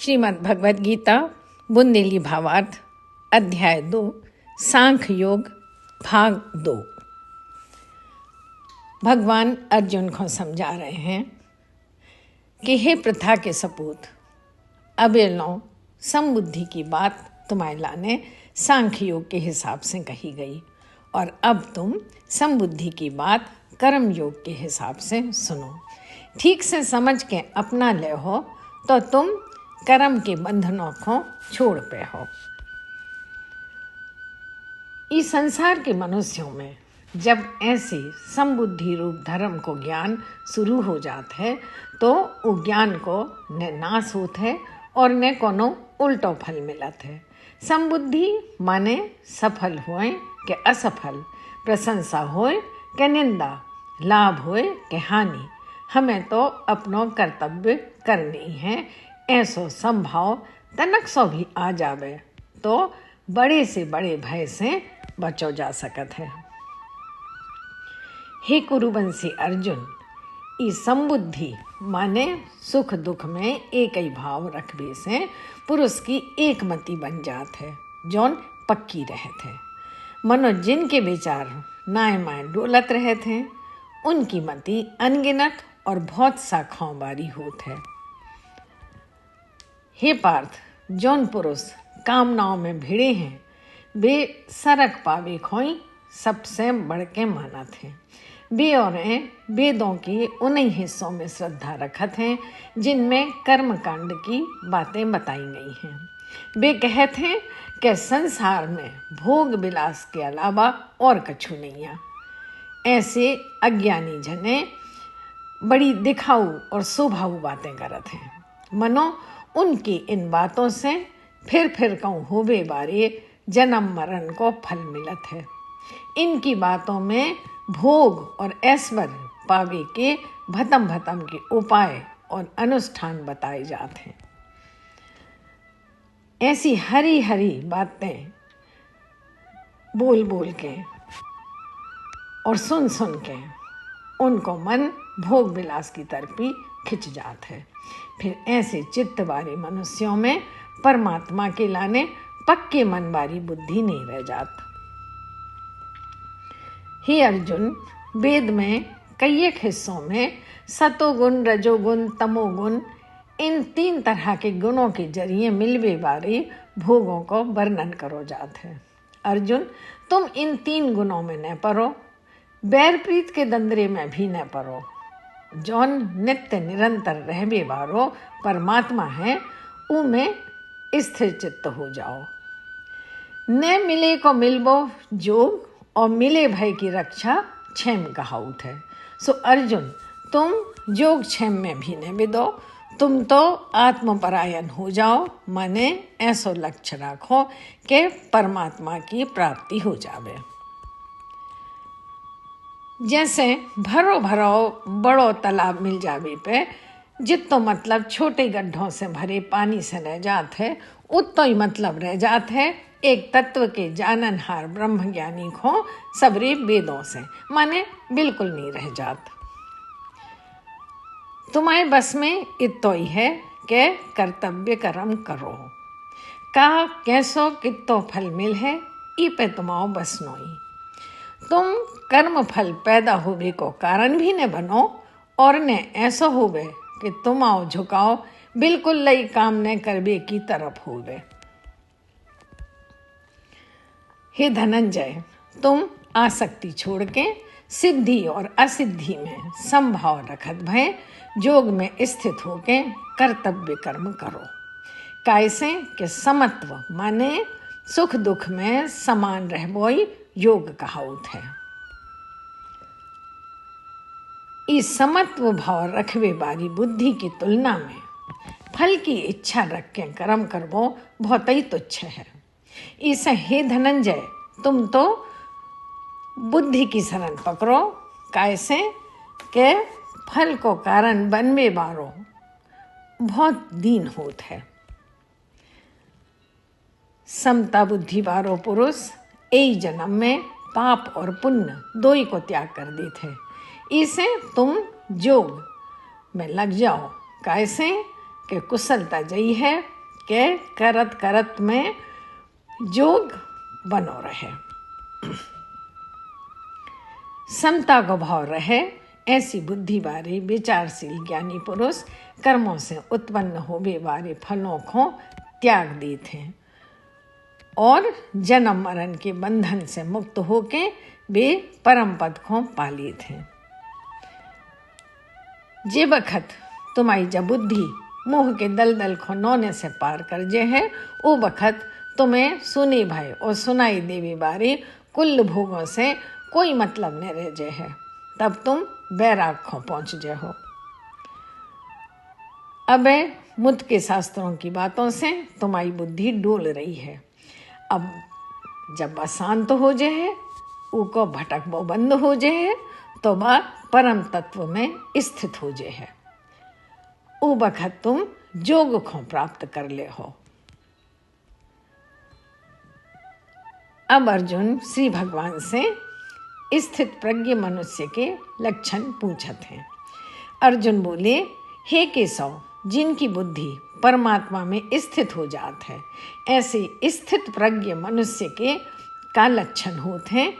श्रीमद् भगवद गीता बुंदेली भावार्थ अध्याय 2 सांख्य योग भाग 2। भगवान अर्जुन को समझा रहे हैं कि हे प्रथा के सपूत, अबेलों समबुद्धि की बात तुम्हारे लाने सांख्य योग के हिसाब से कही गई और अब तुम समबुद्धि की बात कर्म योग के हिसाब से सुनो। ठीक से समझ के अपना ले हो तो तुम कर्म के बंधनों को छोड़ पे हो। इस संसार के मनुष्यों में जब ऐसे समबुद्धि रूप धर्म को ज्ञान शुरू हो जाता है तो वो ज्ञान को न नाश होता है और न कोनो उल्टो फल मिलत है। समबुद्धि माने सफल होए के असफल, प्रशंसा होए के निंदा, लाभ होए के हानि, हमें तो अपनो कर्तव्य करनी है, ऐसो संभाव तनक सो भी आ जावे तो बड़े से बड़े भय से बचो जा सकत है। हे कुरुवंशी अर्जुन, इस समबुद्धि माने सुख दुख में एक ही भाव रखबे से पुरुष की एक मति बन जात है, जौन पक्की रहत है। मनो जिनके विचार नाय माय डोलत रहते हैं, उनकी मति अनगिनत और बहुत शाखाओं वाली होत है। हे पार्थ, जौन पुरुष कामनाओं में भिड़े हैं वे सरक पावे खोई सबसे बढ़ के मानत हैं। वे और वेदों की उन्हीं हिस्सों में श्रद्धा रखत हैं जिनमें कर्म कांड की बातें बताई गई हैं। वे कहते हैं कि संसार में भोग विलास के अलावा और कछु नहीं है। ऐसे अज्ञानी जने बड़ी दिखाऊ और शोभाऊ बातें करत हैं। मनो उनकी इन बातों से फिर कहूँ होवे बारे जन्म मरण को फल मिलत है। इनकी बातों में भोग और ऐश्वर्य पावे के भतम के उपाय और अनुष्ठान बताए जाते हैं। ऐसी हरी हरी बातें बोल बोल के और सुन के उनको मन भोग विलास की तरफ ही खिंच जात है। फिर ऐसे चित्त वाले मनुष्यों में परमात्मा के लाने पक्के मन वाली बुद्धि नहीं रह जात। हे अर्जुन, वेद में कई एक हिस्सों में सतोगुण, रजोगुण, तमोगुण, इन 3 तरह के गुणों के जरिए मिलवे वाले भोगों को वर्णन करो जात है। अर्जुन, तुम इन 3 गुणों में न परो, बैर प्रीत के दंदरे में भी न परो। जौन नित्य निरंतर रहबे वारो परमात्मा है, उमें स्थिर चित्त हो जाओ। न मिले को मिलबो जोग और मिले भय की रक्षा क्षेम कहाउत है। सो अर्जुन, तुम जोग क्षेम में भी न बिदो, तुम तो आत्मपरायण हो जाओ। माने ऐसो लक्ष्य रखो कि परमात्मा की प्राप्ति हो जावे। जैसे भरो बड़ो तालाब मिल जावे पे जितो मतलब छोटे गड्ढों से भरे पानी से रह जात है, उतो ही मतलब रह जात है एक तत्व के जाननहार ब्रह्म ज्ञानी को सबरे वेदों से, माने बिल्कुल नहीं रह जात। तुम्हारे बस में इतो ही है कि कर्तव्य कर्म करो, का कैसो कितो फल मिल है ई पे तुम्हारो बस नोई। तुम कर्म फल पैदा होवे को कारण भी न बनो और न ऐसा होवे कि तुम आओ झुकाओ बिल्कुल लई काम न करवे की तरफ होवे। हे धनंजय, तुम आसक्ति छोड़ के सिद्धि और असिद्धि में संभाव रखत भय जोग में स्थित होके कर्तव्य कर्म करो। कैसे कि समत्व माने सुख दुख में समान रहबोई योग कहाउत है। इस समत्व भाव रखवे वाली बुद्धि की तुलना में फल की इच्छा रख के कर्म करबो बहुत ही तुच्छ है। इसे हे धनंजय, तुम तो बुद्धि की शरण पकड़ो, कैसे के फल को कारण बनवे बारो बहुत दीन होत है। समता बुद्धि वारो पुरुष एक जन्म में पाप और पुण्य दो ही को त्याग कर देते हैं। इसे तुम योग में लग जाओ, कैसे कि कुशलता जई है के करत करत में जोग बनो रहे। समता को भाव रहे, ऐसी बुद्धि वाले विचारशील ज्ञानी पुरुष कर्मों से उत्पन्न होने वाले फलों को त्याग देते हैं और जन्म मरण के बंधन से मुक्त होके वे परम पद को पा लेते हैं। जे बखत तुम्हारी जब बुद्धि मोह के दलदल को नौने से पार कर जे है, वो बखत तुम्हें सुनी भाई और सुनाई देवी बारी कुल भोगों से कोई मतलब नहीं रह जे है, तब तुम बैराग को पहुंच जे हो। अब मुद के शास्त्रों की बातों से तुम्हारी बुद्धि डोल रही है। अब जब अशांत हो जे है, उको भटक वो बंद हो जे है, तो वह परम तत्व में स्थित हो जे है। उ बखत तुम जोग को प्राप्त कर ले हो। अब अर्जुन श्री भगवान से स्थित प्रज्ञ मनुष्य के लक्षण पूछत हैं। अर्जुन बोले, हे केशव, जिनकी बुद्धि परमात्मा में स्थित हो जात है, ऐसे स्थित प्रज्ञ मनुष्य के का लक्षण होते हैं।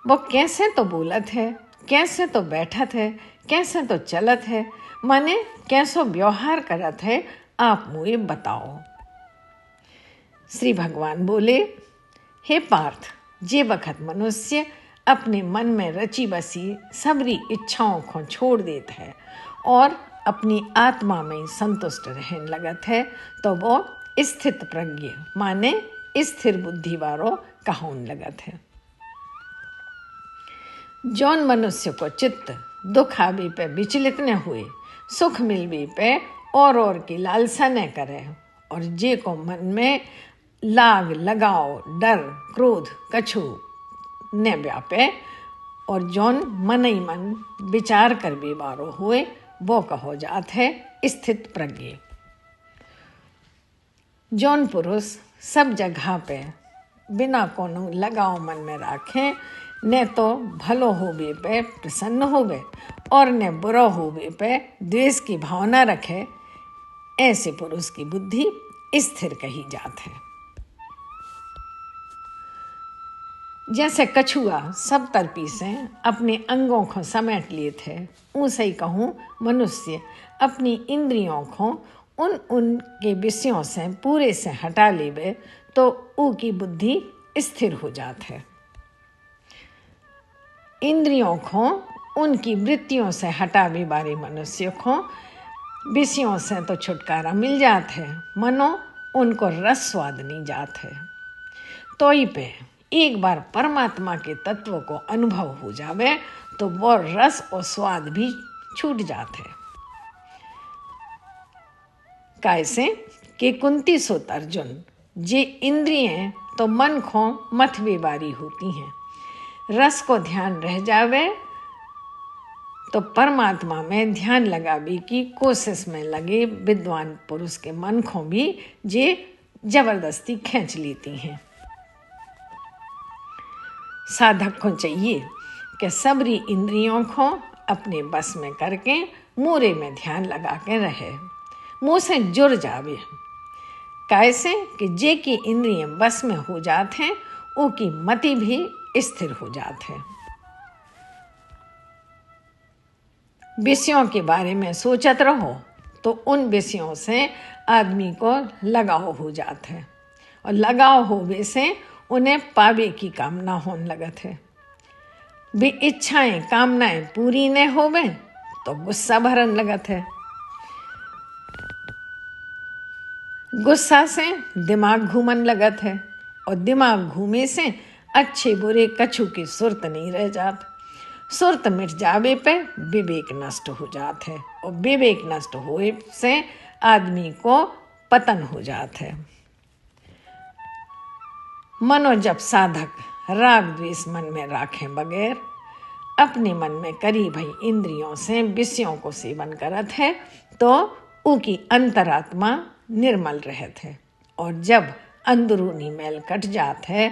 वो कैसे तो बोलत है, कैसे तो बैठत है, कैसे तो चलत है, माने कैसो व्यवहार करत है, आप मुझे बताओ। श्री भगवान बोले, हे पार्थ, जे बखत मनुष्य अपने मन में रची बसी सबरी इच्छाओं को छोड़ देता है और अपनी आत्मा में संतुष्ट रहने लगत है, तो वो स्थित प्रज्ञ माने स्थिर बुद्धि वालों कहून लगत है। जौन मनुष्य को चित्त दुख आवे पे विचलित न हुए, सुख मिलवे पे और की लालसा न करे, और जे को मन में लाग लगाव डर क्रोध कछु न व्यापे, और जौन मन ही मन विचार कर बेबारो हुए, वो कहो जात है स्थित प्रज्ञ। जौन पुरुष सब जगह पे बिना कोनो लगाव मन में राखे, न तो भलो होवे पे प्रसन्न होवे और न बुरा होवे पे द्वेष की भावना रखे, ऐसे पुरुष की बुद्धि स्थिर कही जात है। जैसे कछुआ सब तरपी से अपने अंगों को समेट लिए थे, उसे ही कहूँ मनुष्य अपनी इंद्रियों को उनके विषयों से पूरे से हटा लेवे, तो उनकी बुद्धि स्थिर हो जात है। इंद्रियों को उनकी वृत्तियों से हटावे वाले मनुष्य को विषयों से तो छुटकारा मिल जात है, मनो उनको रस स्वाद नहीं जात है। तो ही पे एक बार परमात्मा के तत्व को अनुभव हो जावे, तो वो रस और स्वाद भी छूट जाते हैं। कैसे कि कुंती सुत अर्जुन, जे इंद्रियें तो मन को मथवे बारी होती हैं, रस को ध्यान रह जावे तो परमात्मा में ध्यान लगावे की कोशिश में लगे विद्वान पुरुष के मन को भी जे जबरदस्ती खींच लेती हैं। साधक को चाहिए कि सबरी इंद्रियों को अपने बस में करके मूरे में ध्यान लगा के रहे, मुँह से जुड़ जावे। कैसे कि जे की इंद्रियां बस में हो जाते हैं, उनकी मति भी स्थिर हो जाते हैं। विषयों के बारे में सोचत रहो तो उन विषयों से आदमी को लगाव हो जाता है, और लगाव होवे से उन्हें पावे की कामना होने लगत है। भी इच्छाएं कामनाएं पूरी न होवे तो गुस्सा भरन लगत है। गुस्सा से दिमाग घूमन लगत है, और दिमाग घूमे से अच्छे बुरे कछु की सुरत नहीं रह जात। सुरत मिट जावे पे विवेक नष्ट हो जात है, और विवेक नष्ट होए से आदमी को पतन हो जात है। मनो जब साधक राग द्वेष मन में राखे बगैर अपने मन में करी भई इंद्रियों से विषयों को सेवन करत है, तो उनकी अंतरात्मा निर्मल रहत है, और जब अंदरूनी मैल कट जात है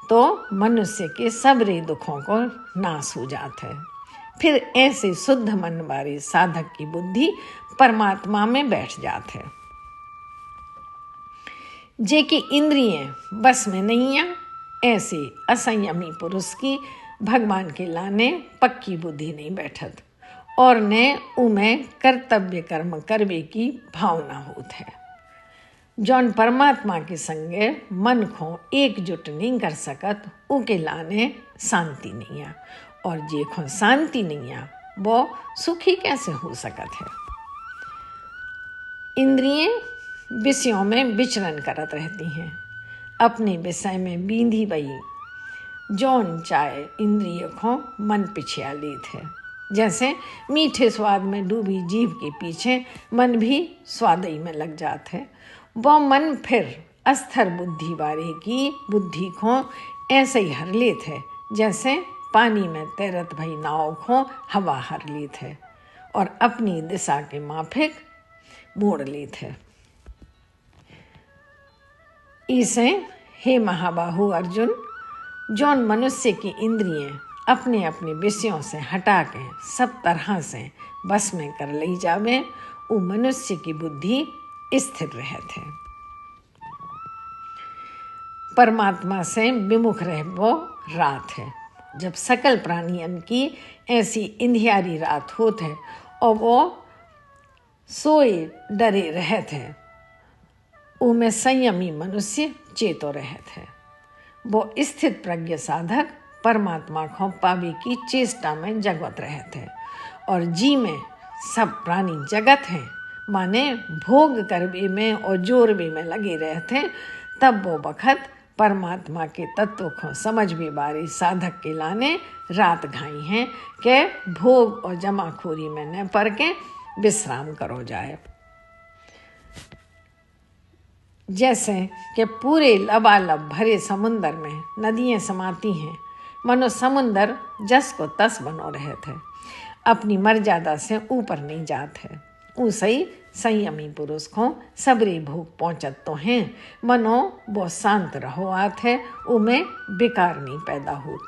तो मनुष्य के सबरे दुखों को नाश हो जात है। फिर ऐसे शुद्ध मन वाले साधक की बुद्धि परमात्मा में बैठ जात है। जे की इंद्रिय बस में नहीं आ, ऐसे असंयमी पुरुष की भगवान के लाने पक्की बुद्धि नहीं बैठत और ने उमे कर्तव्य कर्म करवे की भावना होत है। जौन परमात्मा के संगे मन को एकजुट नहीं कर सकत, उके लाने शांति नहीं आ, और जे को शांति नहीं आ वो सुखी कैसे हो सकत है। इंद्रियें विषयों में विचरण करत रहती हैं, अपने विषय में बींधी बई जौन चाहे इंद्रिय को मन पिछिया लेत है। जैसे मीठे स्वाद में डूबी जीभ के पीछे मन भी स्वादई में लग जात है, वो मन फिर अस्थिर बुद्धि वाले की बुद्धि को ऐसे ही हर लेत है जैसे पानी में तैरत भई नाव को हवा हर लेत है और अपनी दिशा के माफिक मोड़ लेत है। इसे हे महाबाहु अर्जुन, जौन मनुष्य की इंद्रियें अपने अपने विषयों से हटा के सब तरह से बस में कर ली जावे, वो मनुष्य की बुद्धि स्थिर रहत है। परमात्मा से विमुख रह वो रात है। जब सकल प्राणियन की ऐसी इंधियारी रात होत है और वो सोए डरे रहत है, उनमें संयमी मनुष्य चेतो रहत है। वो स्थित प्रज्ञ साधक परमात्मा को पावे की चेष्टा में जगवत रहते हैं और जी में सब प्राणी जगत हैं, माने भोग करवे में और जोरवे में लगे रहते हैं। तब वो बखत परमात्मा के तत्व को समझ भी बारी साधक के लाने रात घाई हैं के भोग और जमाखोरी में न पड़ के विश्राम करो जाए। जैसे कि पूरे लबालब भरे समुंदर में नदियाँ समाती हैं, मनो समुंदर जस को तस बनो रहते है, अपनी मर्यादा से ऊपर नहीं जात है। उसे ही संयमी पुरुष को सबरे भोग पहुँचत तो हैं, मनो वो शांत रहो आत है, उमें बेकार नहीं पैदा होत,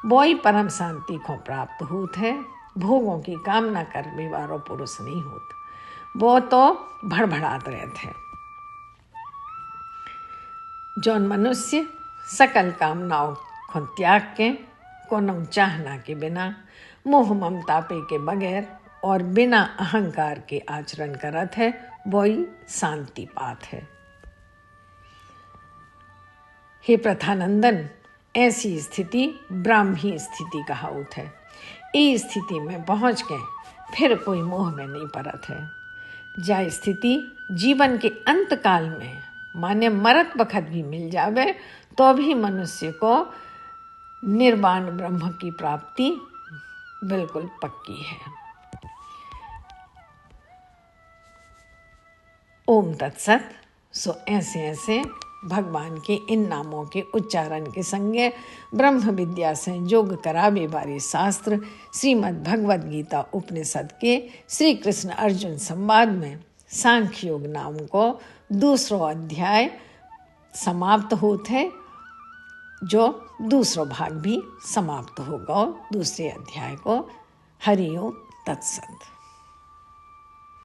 वो ही परम शांति को प्राप्त होत है। भोगों की कामना करने वालों पुरुष नहीं होत, वो तो भड़बड़ात रहते हैं। जौन मनुष्य सकल कामनाओं को त्याग के कोनो चाहना के बिना मोह ममता पे के बगैर और बिना अहंकार के आचरण करत है, वही शांति पात है। हे प्रथानंदन, ऐसी स्थिति ब्राह्मी स्थिति कहावत है। इस स्थिति में पहुँच के फिर कोई मोह में नहीं पड़त है। जा स्थिति जीवन के अंत काल में माने मरत बखत भी मिल जावे तो भी मनुष्य को निर्वाण ब्रह्म की प्राप्ति बिल्कुल पक्की है। ओम तत्सत। सो ऐसे ऐसे भगवान के इन नामों के उच्चारण के संगे ब्रह्म विद्या से योग करावे वाले शास्त्र श्रीमद् भगवद गीता उपनिषद के श्री कृष्ण अर्जुन संवाद में सांख्य योग नाम को दूसरो अध्याय समाप्त होते है, जो दूसरो भाग भी समाप्त होगा दूसरे अध्याय को। हरि ओम तत्सत।